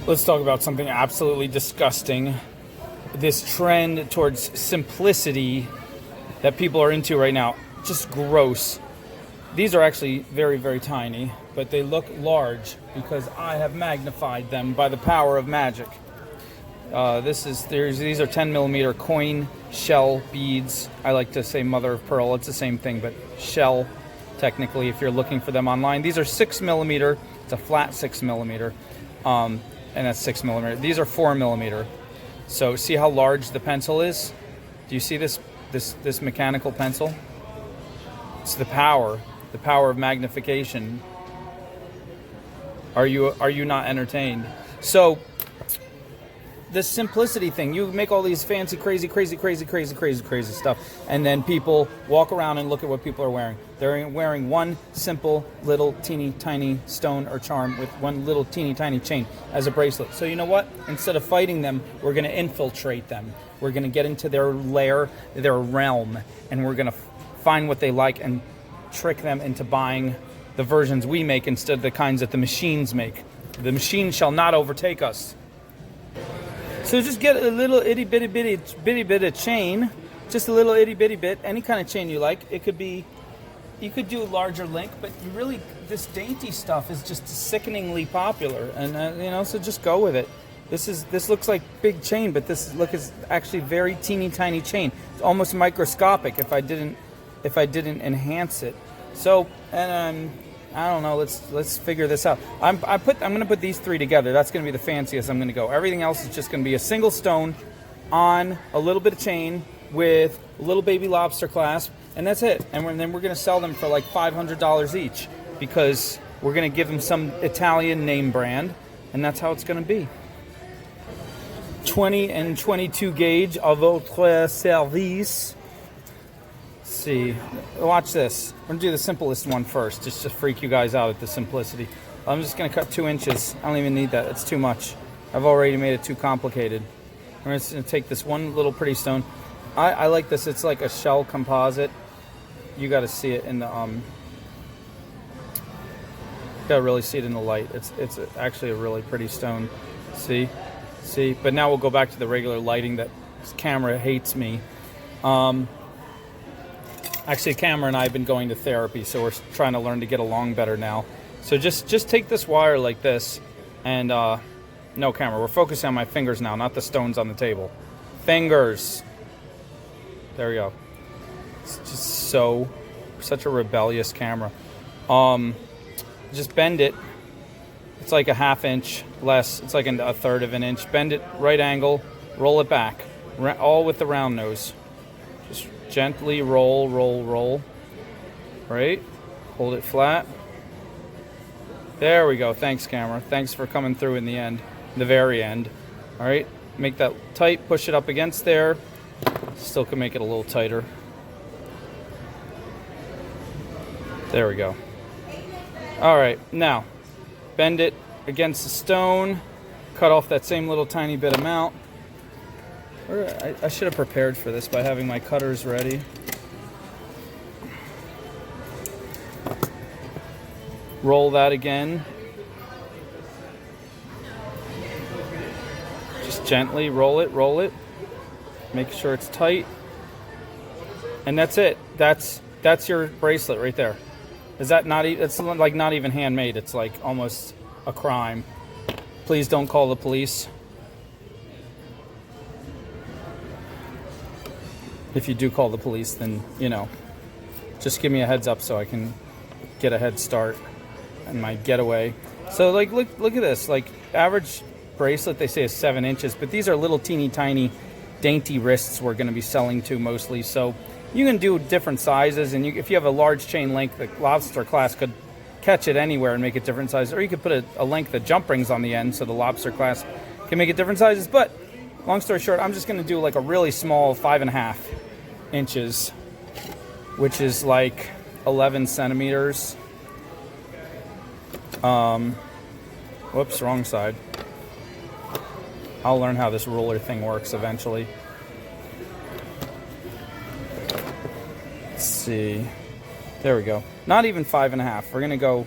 Let's talk about something absolutely disgusting. This trend towards simplicity that people are into right now. Just gross. These are actually very, very tiny, but they look large because I have magnified them by the power of magic. These are 10 millimeter coin shell beads. I like to say mother of pearl. It's the same thing, but shell, technically, if you're looking for them online. These are 6 millimeter. It's a flat 6 millimeter. And that's 6 millimeter. These are 4 millimeter. So see how large the pencil is? Do you see this mechanical pencil? It's the power of magnification. Are you not entertained? So the simplicity thing, you make all these fancy, crazy stuff, and then people walk around and look at what people are wearing. They're wearing one simple little teeny tiny stone or charm with one little teeny tiny chain as a bracelet. So you know what? Instead of fighting them, we're going to infiltrate them. We're going to get into their lair, their realm, and we're going to find what they like and trick them into buying the versions we make instead of the kinds that the machines make. The machine shall not overtake us. So just get a little itty bitty bit of chain, just a little itty bitty bit, any kind of chain you like. It could be, you could do a larger link, but you really, this dainty stuff is just sickeningly popular, and so just go with it. This looks like big chain, but this is actually very teeny tiny chain. It's almost microscopic if I didn't enhance it. So, and I don't know. Let's figure this out. I'm going to put these three together. That's going to be the fanciest I'm going to go. Everything else is just going to be a single stone on a little bit of chain with a little baby lobster clasp, and that's it. And then we're going to sell them for like $500 each because we're going to give them some Italian name brand, and that's how it's going to be. 20 and 22 gauge à votre service. See, watch this. I'm going to do the simplest one first, just to freak you guys out at the simplicity. I'm just going to cut 2 inches. I don't even need that. It's too much. I've already made it too complicated. I'm just going to take this one little pretty stone. I like this. It's like a shell composite. You got to see it in the you got to really see it in the light. It's actually a really pretty stone. See? But now we'll go back to the regular lighting that this camera hates me. Actually, Camera and I have been going to therapy, so we're trying to learn to get along better now. So just take this wire like this, and no, Camera, we're focusing on my fingers now, not the stones on the table. Fingers. There we go. It's just such a rebellious camera. Just bend it. It's like a 1/2 inch less. It's like a 1/3 of an inch. Bend it right angle. Roll it back. All with the round nose. Just gently roll. Right? Hold it flat. There we go. Thanks, Camera. Thanks for coming through in the end. The very end. All right? Make that tight. Push it up against there. Still can make it a little tighter. There we go. All right. Now, bend it against the stone. Cut off that same little tiny bit amount. I should have prepared for this by having my cutters ready. Roll that again. Just gently roll it. Make sure it's tight. And that's it. That's your bracelet right there. Is that not? It's like not even handmade. It's like almost a crime. Please don't call the police. If you do call the police, then, just give me a heads up so I can get a head start in my getaway. So, like, look at this. Like, average bracelet, they say, is 7 inches, but these are little teeny tiny dainty wrists we're going to be selling to mostly. So you can do different sizes, and if you have a large chain link, the lobster clasp could catch it anywhere and make it different sizes, or you could put a length of jump rings on the end so the lobster clasp can make it different sizes. But long story short, I'm just going to do like a really small 5.5 inches, which is like 11 centimeters. Whoops, wrong side. I'll learn how this ruler thing works eventually. Let's see. There we go. Not even 5.5. We're gonna go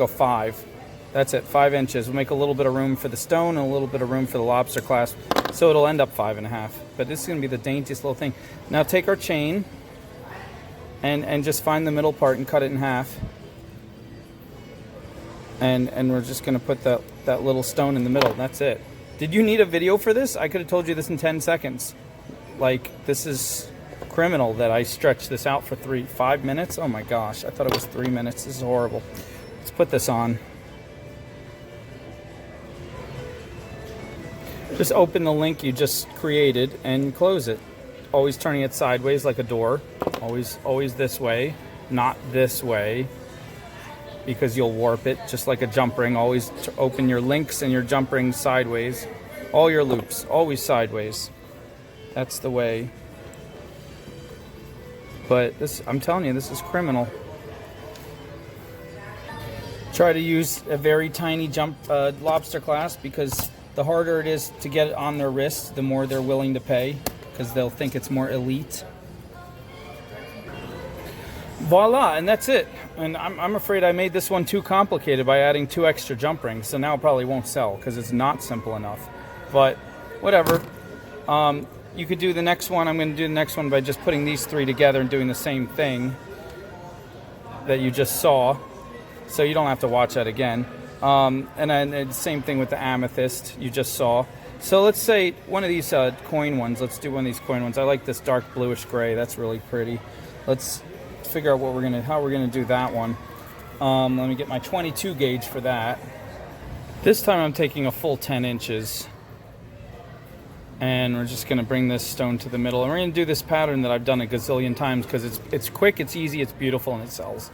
5. That's it, 5 inches. We'll make a little bit of room for the stone and a little bit of room for the lobster clasp. So it'll end up 5.5. But this is going to be the daintiest little thing. Now take our chain and just find the middle part and cut it in half. And we're just going to put that little stone in the middle. That's it. Did you need a video for this? I could have told you this in 10 seconds. Like, this is criminal that I stretched this out for 5 minutes. Oh my gosh, I thought it was 3 minutes. This is horrible. Let's put this on. Just open the link you just created and close it. Always turning it sideways like a door. Always this way, not this way, because you'll warp it, just like a jump ring. Always open your links and your jump rings sideways. All your loops, always sideways. That's the way. But this, I'm telling you, this is criminal. Try to use a very tiny lobster clasp, because the harder it is to get it on their wrist, the more they're willing to pay, because they'll think it's more elite. Voila, and that's it. And I'm afraid I made this one too complicated by adding 2 extra jump rings, so now it probably won't sell because it's not simple enough. But whatever. You could do the next one. I'm going to do the next one by just putting these 3 together and doing the same thing that you just saw, so you don't have to watch that again. And then the same thing with the amethyst you just saw. So let's say one of these coin ones. Let's do one of these coin ones. I like this dark bluish gray. That's really pretty. Let's figure out how we're gonna do that one. Let me get my 22 gauge for that. This time I'm taking a full 10 inches. And we're just gonna bring this stone to the middle. And we're gonna do this pattern that I've done a gazillion times, because it's quick, it's easy, it's beautiful, and it sells.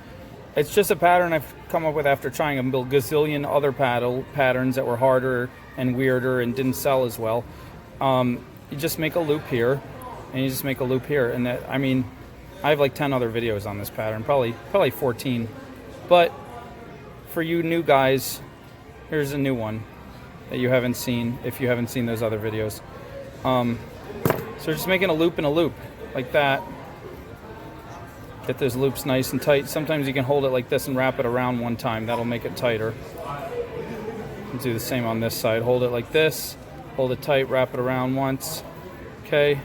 It's just a pattern I've come up with after trying a gazillion other patterns that were harder and weirder and didn't sell as well. You just make a loop here, and you just make a loop here. And that, I mean, I have like 10 other videos on this pattern, probably 14. But for you new guys, here's a new one that you haven't seen if you haven't seen those other videos. So we're just making a loop and a loop like that. Get those loops nice and tight. Sometimes you can hold it like this and wrap it around one time. That'll make it tighter. We'll do the same on this side. Hold it like this. Hold it tight, wrap it around once. Okay.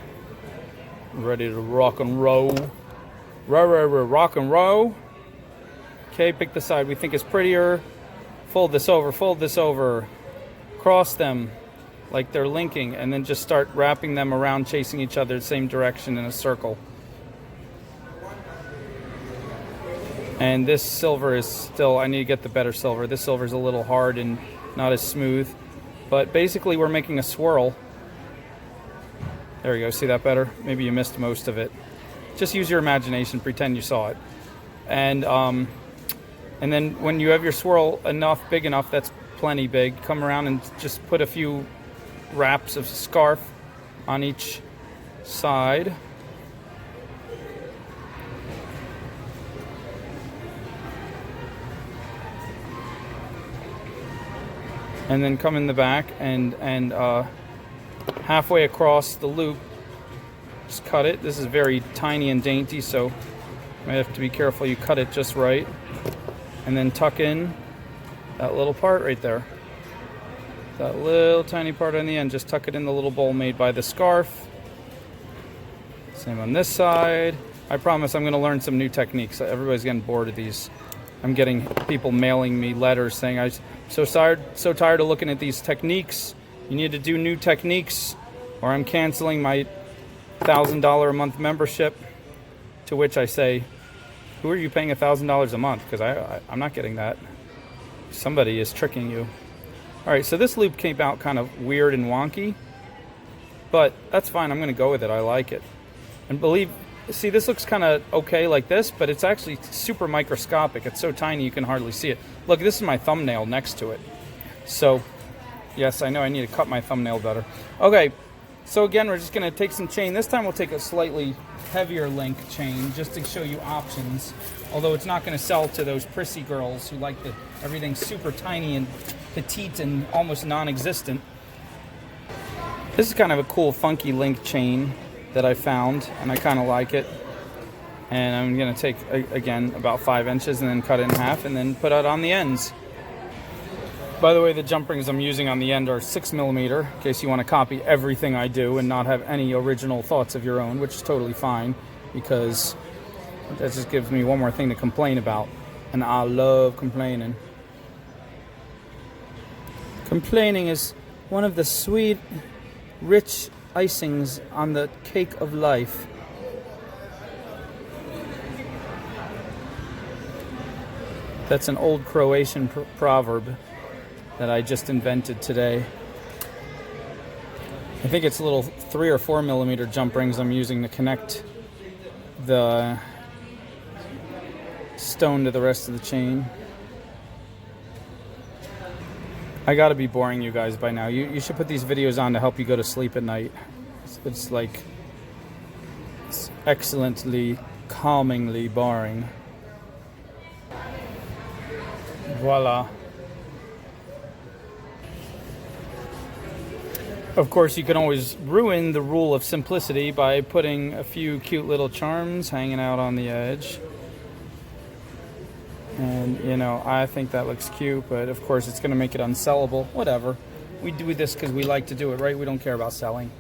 Ready to rock and roll. Rock and roll. Okay, pick the side we think is prettier. Fold this over. Cross them like they're linking, and then just start wrapping them around, chasing each other the same direction in a circle. And this silver is still, I need to get the better silver. This silver is a little hard and not as smooth. But basically we're making a swirl. There we go, see that better? Maybe you missed most of it. Just use your imagination, pretend you saw it. And then when you have your swirl big enough, that's plenty big, come around and just put a few wraps of scarf on each side. And then come in the back and halfway across the loop, just cut it. This is very tiny and dainty, so you might have to be careful you cut it just right. And then tuck in that little part right there. That little tiny part on the end, just tuck it in the little bowl made by the scarf. Same on this side. I promise I'm going to learn some new techniques. Everybody's getting bored of these. I'm getting people mailing me letters saying, I'm so tired of looking at these techniques. You need to do new techniques, or I'm canceling my $1,000 a month membership. To which I say, who are you paying $1,000 a month? Because I'm not getting that. Somebody is tricking you. All right, so this loop came out kind of weird and wonky, but that's fine. I'm going to go with it. I like it. And see, this looks kind of okay like this, but it's actually super microscopic. It's so tiny you can hardly see it. Look, this is my thumbnail next to it. So, yes, I know I need to cut my thumbnail better. Okay, so again, we're just going to take some chain. This time we'll take a slightly heavier link chain just to show you options. Although it's not going to sell to those prissy girls who like everything super tiny and petite and almost non-existent. This is kind of a cool, funky link chain that I found, and I kind of like it. And I'm going to take, again, about 5 inches and then cut it in half and then put it on the ends. By the way, the jump rings I'm using on the end are 6mm, in case you want to copy everything I do and not have any original thoughts of your own, which is totally fine, because that just gives me one more thing to complain about. And I love complaining. Complaining is one of the sweet, rich icings on the cake of life. That's an old Croatian proverb that I just invented today. I think it's little 3 or 4mm jump rings I'm using to connect the stone to the rest of the chain. I gotta be boring you guys by now. You should put these videos on to help you go to sleep at night. It's like, it's excellently, calmingly boring. Voila. Of course, you can always ruin the rule of simplicity by putting a few cute little charms hanging out on the edge. And, you know, I think that looks cute, but of course it's going to make it unsellable. Whatever. We do this because we like to do it, right? We don't care about selling.